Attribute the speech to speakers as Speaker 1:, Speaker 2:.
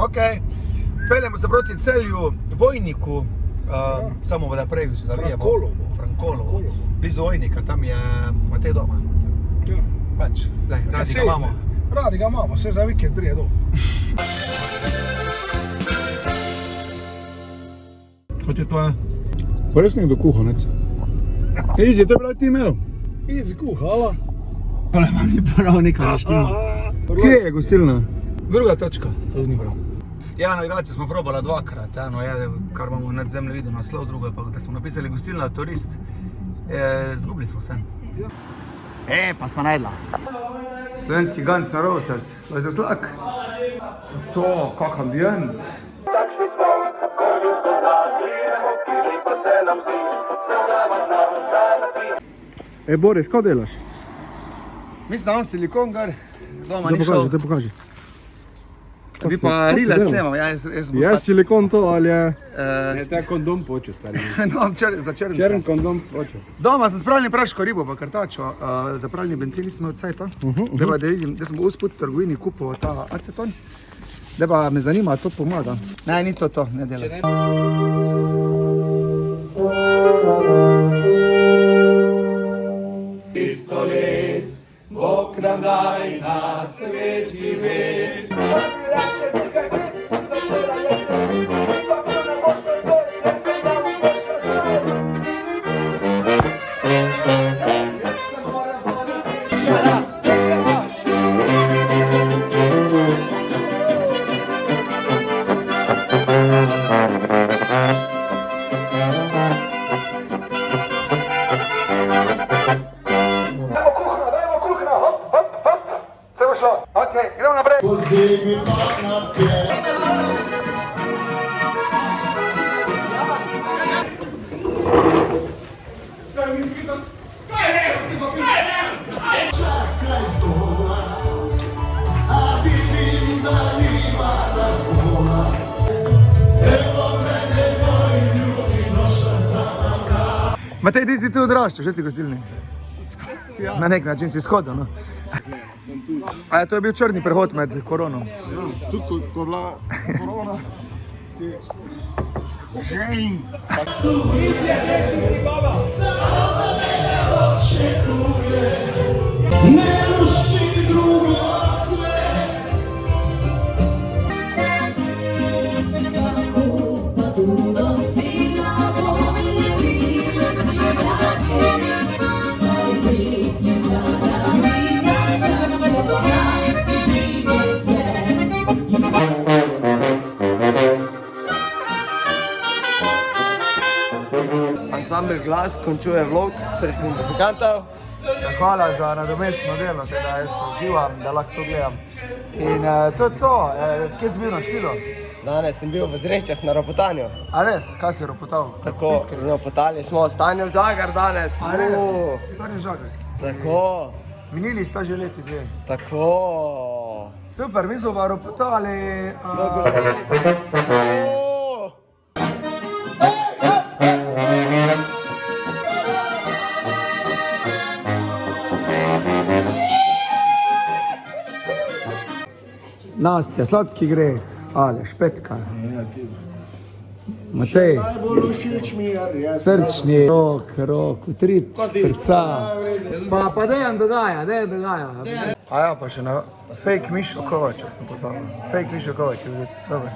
Speaker 1: Ok, peljemo se proti Celju, Vojniku, samo da prej se zavijemo. Frankolovo. Blizu Vojnika, tam je Matej doma.
Speaker 2: Ja.
Speaker 1: Pač, radi ga imamo.
Speaker 2: Radi ga imamo, vse za vikend prije doma.
Speaker 1: Kaj ti to je?
Speaker 2: Pa res nekdo kuha, ne? Izi, to je bila ti imel? Izi kuha, ala?
Speaker 1: Tole imam ni prav nekaj naštima.
Speaker 2: Kje je gostilna?
Speaker 1: Druga točka, to ni prav. Ja, navigacijo smo probala dvakrat, eno je, kar imamo nad zemljo videl naslov, drugo je pa, da smo napisali gostilna turist. Zgubili smo se. Pa smo najdla. Slovenski Guns N' Roses, to je za slak. To, kak ambient.
Speaker 3: Takšni smo, kožinsko zagledamo, kili pa se nam zdi, se vlamat nazaj na ti.
Speaker 2: Boris, kaj delaš?
Speaker 1: Mislim, da imam silikon, gar doma ni šel.
Speaker 2: Te pokaži.
Speaker 1: Bi pa rile snemam,
Speaker 2: Je silikon to ali je?
Speaker 4: Ne, to je kondom počel, stari.
Speaker 1: No, za črnca.
Speaker 4: Črn kondom počel.
Speaker 1: Doma sem spravljeni praško ribo, pa kartačo, za pravilni benzin nisem od cajta. Da vidim, da sem usput v trgovini kupil ta aceton. Da pa me zanima, to pomaga. Ne, ni to, ne dela. Isto let, Bog nam daj na svet živet. Matej, ti si tu odraščal, že ti gostilni? Na nek način si shodil, no? A to je bil črni prehod med koronom?
Speaker 2: Ja, tudi ko je bila korona, si želim. Ne ruši drugo sve.
Speaker 4: Ansambl Glas končuje vlog srečnih muzikantov.
Speaker 1: Hvala za nadomestno delo, da jaz uživam, da lahko to gledam. In to je to, kje si bil na špilu?
Speaker 4: Danes sem bil v Zrečah na ropotanju.
Speaker 1: A res, kaj si ropotal?
Speaker 4: Tako, ropotali smo Stanje Žagar danes.
Speaker 1: A res, Stanje Žagar.
Speaker 4: Tako.
Speaker 1: Minili sta že leti dve.
Speaker 4: Tako.
Speaker 1: Super, mi smo pa ropotali. Nastja, sladki greh, Aleš, Petka. Matej,
Speaker 2: Najbolj všeč mi je
Speaker 1: srčni, rok, utrip, srca. Pa Dejan dogaja. A ja, pa še na fake Mišo Kovača sem pozabil. Fake Mišo Kovač je videti, dobro.